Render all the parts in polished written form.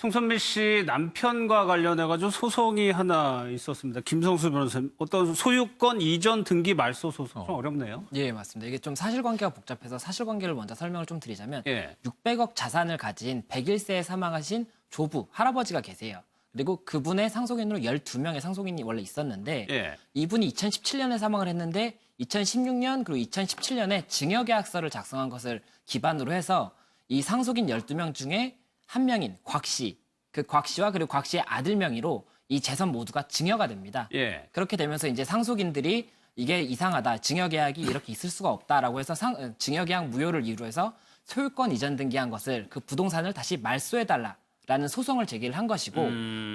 송선미 씨 남편과 관련해가지고 소송이 하나 있었습니다. 김성수 변호사님, 어떤 소유권 이전 등기 말소 소송 좀 어렵네요. 예, 맞습니다. 이게 좀 사실관계가 복잡해서 사실관계를 먼저 설명을 좀 드리자면 예. 600억 자산을 가진 101세에 사망하신 조부, 할아버지가 계세요. 그리고 그분의 상속인으로 12명의 상속인이 원래 있었는데 예. 이분이 2017년에 사망을 했는데 2016년 그리고 2017년에 증여계약서를 작성한 것을 기반으로 해서 이 상속인 12명 중에 한 명인 곽 씨, 그 곽 씨와 그리고 곽 씨의 아들 명의로 이 재산 모두가 증여가 됩니다. 예. 그렇게 되면서 이제 상속인들이 이게 이상하다, 증여계약이 이렇게 있을 수가 없다라고 해서 증여계약 무효를 이유로 해서 소유권 이전 등기한 것을 그 부동산을 다시 말소해달라라는 소송을 제기를 한 것이고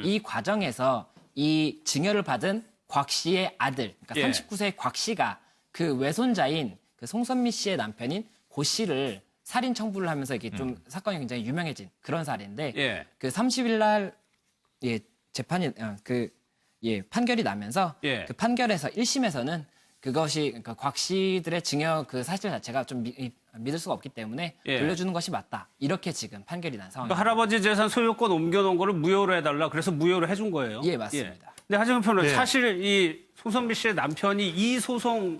이 과정에서 이 증여를 받은 곽 씨의 아들, 그러니까 예. 39세의 곽 씨가 그 외손자인 그 송선미 씨의 남편인 고 씨를 살인 청부를 하면서 이게 좀 사건이 굉장히 유명해진 그런 사례인데 예. 그 30일 날 예, 재판이 판결이 나면서 예. 그 판결에서 1심에서는 그것이 그러니까 곽 씨들의 증여 그 사실 자체가 좀 믿을 수가 없기 때문에 예. 돌려주는 것이 맞다. 이렇게 지금 판결이 난 상황입니다. 그러니까 할아버지 재산 소유권 옮겨놓은 거를 무효로 해달라. 그래서 무효로 해준 거예요. 예, 맞습니다. 근데 하정현 변호사, 네. 사실 이 송선미 씨의 남편이 이 소송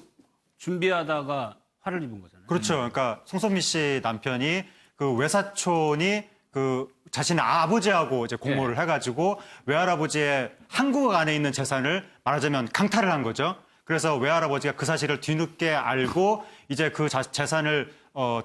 준비하다가 화를 입은 거잖아요. 그렇죠. 그러니까 송선미 씨 남편이 그 외사촌이 그 자신의 아버지하고 이제 공모를 해가지고 외할아버지의 한국 안에 있는 재산을 말하자면 강탈을 한 거죠. 그래서 외할아버지가 그 사실을 뒤늦게 알고 이제 그 재산을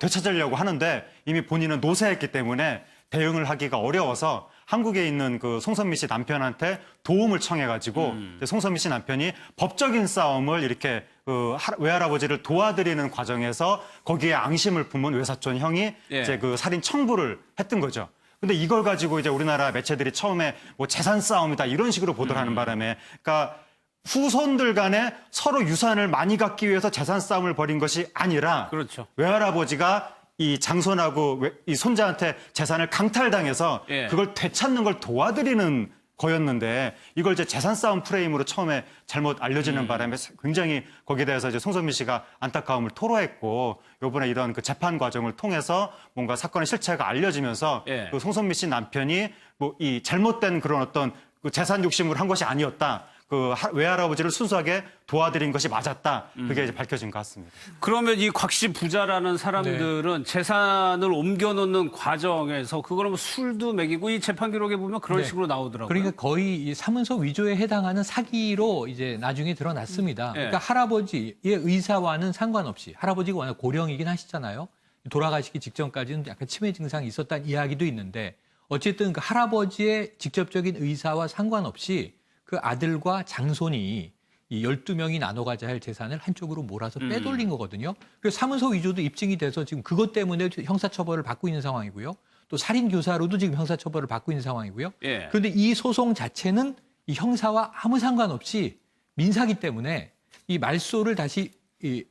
되찾으려고 하는데 이미 본인은 노쇠했기 때문에 대응을 하기가 어려워서 한국에 있는 그 송선미 씨 남편한테 도움을 청해가지고 송선미 씨 남편이 법적인 싸움을 이렇게 그 외할아버지를 도와드리는 과정에서 거기에 앙심을 품은 외사촌 형이 예. 이제 그 살인 청부를 했던 거죠. 근데 이걸 가지고 이제 우리나라 매체들이 처음에 뭐 재산 싸움이다 이런 식으로 보도를 하는 바람에 그러니까 후손들 간에 서로 유산을 많이 갖기 위해서 재산 싸움을 벌인 것이 아니라 그렇죠. 외할아버지가 이 장손하고 이 손자한테 재산을 강탈당해서 예. 그걸 되찾는 걸 도와드리는 거였는데 이걸 이제 재산 싸움 프레임으로 처음에 잘못 알려지는 바람에 굉장히 거기에 대해서 이제 송선미 씨가 안타까움을 토로했고 이번에 이런 그 재판 과정을 통해서 뭔가 사건의 실체가 알려지면서 예. 그 송선미 씨 남편이 뭐 이 잘못된 그런 어떤 그 재산 욕심을 한 것이 아니었다. 그 외할아버지를 순수하게 도와드린 것이 맞았다. 그게 이제 밝혀진 것 같습니다. 그러면 이 곽 씨 부자라는 사람들은 재산을 옮겨놓는 과정에서 그거는 뭐 술도 먹이고 이 재판 기록에 보면 그런 네. 식으로 나오더라고요. 그러니까 거의 이 사문서 위조에 해당하는 사기로 이제 나중에 드러났습니다. 예. 그러니까 할아버지의 의사와는 상관없이 할아버지가 워낙 고령이긴 하시잖아요. 돌아가시기 직전까지는 약간 치매 증상이 있었다는 이야기도 있는데 어쨌든 그 할아버지의 직접적인 의사와 상관없이 그 아들과 장손이 이 12명이 나눠 가져야 할 재산을 한쪽으로 몰아서 빼돌린 거거든요. 그래서 사문서 위조도 입증이 돼서 지금 그것 때문에 형사처벌을 받고 있는 상황이고요. 또 살인교사로도 지금 형사처벌을 받고 있는 상황이고요. 예. 그런데 이 소송 자체는 이 형사와 아무 상관없이 민사기 때문에 이 말소를 다시 이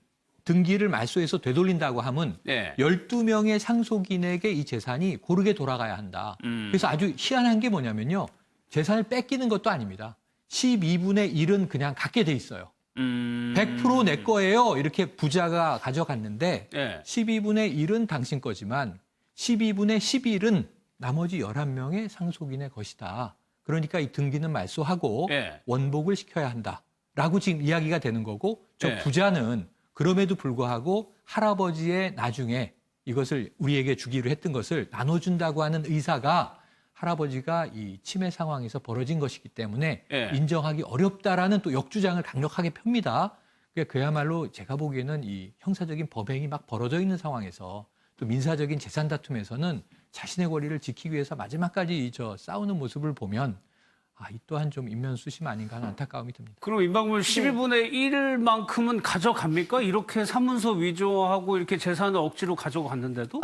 등기를 말소해서 되돌린다고 하면 예. 12명의 상속인에게 이 재산이 고르게 돌아가야 한다. 그래서 아주 희한한 게 뭐냐면요. 재산을 뺏기는 것도 아닙니다. 12분의 1은 그냥 갖게 돼 있어요. 100% 내 거예요. 이렇게 부자가 가져갔는데 예. 12분의 1은 당신 거지만 12분의 11은 나머지 11명의 상속인의 것이다. 그러니까 이 등기는 말소하고 예. 원복을 시켜야 한다라고 지금 이야기가 되는 거고 저 예. 부자는 그럼에도 불구하고 할아버지의 나중에 이것을 우리에게 주기로 했던 것을 나눠준다고 하는 의사가 할아버지가 이 치매 상황에서 벌어진 것이기 때문에 예. 인정하기 어렵다라는 또 역주장을 강력하게 펴니다. 그야말로 제가 보기에는 이 형사적인 법행이 막 벌어져 있는 상황에서 또 민사적인 재산 다툼에서는 자신의 권리를 지키기 위해서 마지막까지 싸우는 모습을 보면 이 또한 좀 인면수심 아닌가 하는 안타까움이 듭니다. 그럼 임방문 12분의 1만큼은 가져갑니까? 이렇게 사문서 위조하고 이렇게 재산을 억지로 가져갔는데도?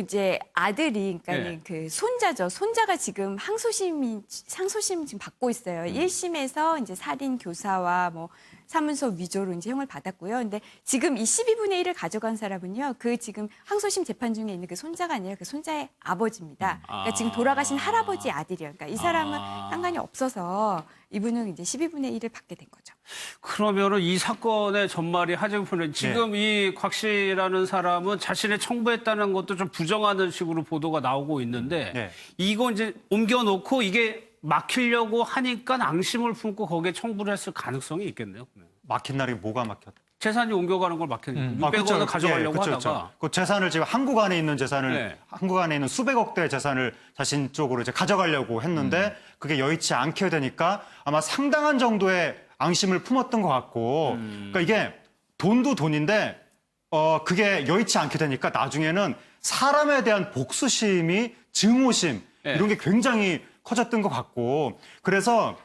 이제 아들이, 그러니까 예. 그 손자죠. 손자가 지금 상소심 지금 받고 있어요. 1심에서 이제 살인 교사와 뭐 사문서 위조로 이제 형을 받았고요. 근데 지금 이 12분의 1을 가져간 사람은요. 그 지금 항소심 재판 중에 있는 그 손자가 아니라 그 손자의 아버지입니다. 그러니까 지금 돌아가신 할아버지 아들이에요. 그러니까 이 사람은 상관이 없어서 이분은 이제 12분의 1을 받게 된 거죠. 그러면은 이 사건의 전말이 하재훈 지금 이 곽 씨라는 사람은 자신의 청부했다는 것도 좀 부정하는 식으로 보도가 나오고 있는데 네. 이거 이제 옮겨놓고 이게 막히려고 하니까 앙심을 품고 거기에 청부를 했을 가능성이 있겠네요. 막힌 날이 뭐가 막혔? 재산이 옮겨가는 걸 막히니까 600원을 가져가려고 하다가 그 재산을 지금 한국 안에 있는 재산을 네. 한국 안에 있는 수백억 대의 재산을 자신 쪽으로 이제 가져가려고 했는데 그게 여의치 않게 되니까 아마 상당한 정도의 앙심을 품었던 것 같고 그러니까 이게 돈도 돈인데 그게 여의치 않게 되니까 나중에는 사람에 대한 복수심이 증오심 네. 이런 게 굉장히 커졌던 것 같고 그래서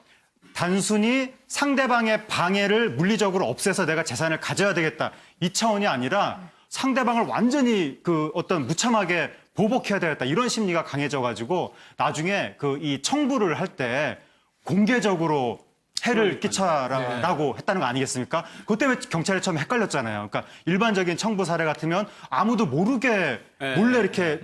단순히 상대방의 방해를 물리적으로 없애서 내가 재산을 가져야 되겠다. 이 차원이 아니라 상대방을 완전히 그 어떤 무참하게 보복해야 되겠다. 이런 심리가 강해져가지고 나중에 그 이 청부를 할 때 공개적으로 해를 끼쳐라라고 했다는 거 아니겠습니까? 그것 때문에 경찰이 처음에 헷갈렸잖아요. 그러니까 일반적인 청부 사례 같으면 아무도 모르게 몰래 이렇게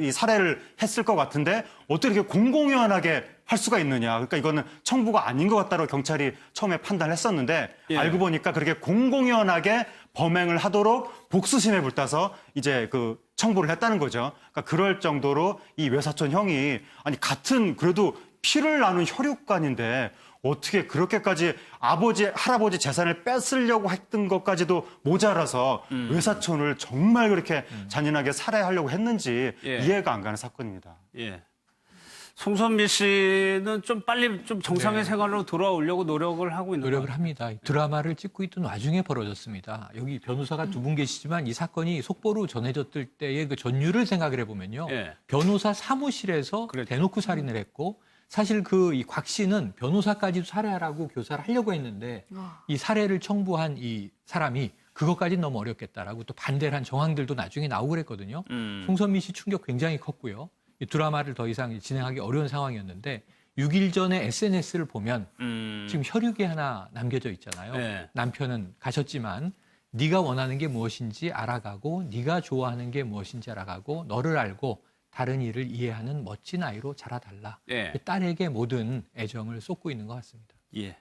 이 살해를 했을 것 같은데 어떻게 이렇게 공공연하게 할 수가 있느냐. 그러니까 이거는 청부가 아닌 것 같다고 경찰이 처음에 판단했었는데 알고 보니까 그렇게 공공연하게 범행을 하도록 복수심에 불타서 이제 그 청부를 했다는 거죠. 그러니까 그럴 정도로 이 외사촌 형이 아니 같은 그래도 피를 나눈 혈육간인데 어떻게 그렇게까지 아버지, 할아버지 재산을 뺏으려고 했던 것까지도 모자라서 외사촌을 정말 그렇게 잔인하게 살해하려고 했는지 이해가 안 가는 사건입니다. 예. 송선미 씨는 좀 빨리 좀 정상의 생활로 돌아오려고 노력을 하고 있는 노력을 거예요. 합니다. 드라마를 찍고 있던 와중에 벌어졌습니다. 여기 변호사가 두 분 계시지만 이 사건이 속보로 전해졌을 때의 그 전율을 생각을 해보면요. 예. 변호사 사무실에서 그랬죠. 대놓고 살인을 했고 사실 그 이 곽 씨는 변호사까지도 살해하라고 교사를 하려고 했는데 이 살해를 청부한 이 사람이 그것까지는 너무 어렵겠다라고 또 반대를 한 정황들도 나중에 나오고 그랬거든요. 송선미 씨 충격 굉장히 컸고요. 이 드라마를 더 이상 진행하기 어려운 상황이었는데 6일 전에 SNS를 보면 지금 혈육이 하나 남겨져 있잖아요. 네. 남편은 가셨지만 네가 원하는 게 무엇인지 알아가고 네가 좋아하는 게 무엇인지 알아가고 너를 알고 다른 일을 이해하는 멋진 아이로 자라달라. 예. 딸에게 모든 애정을 쏟고 있는 것 같습니다. 예.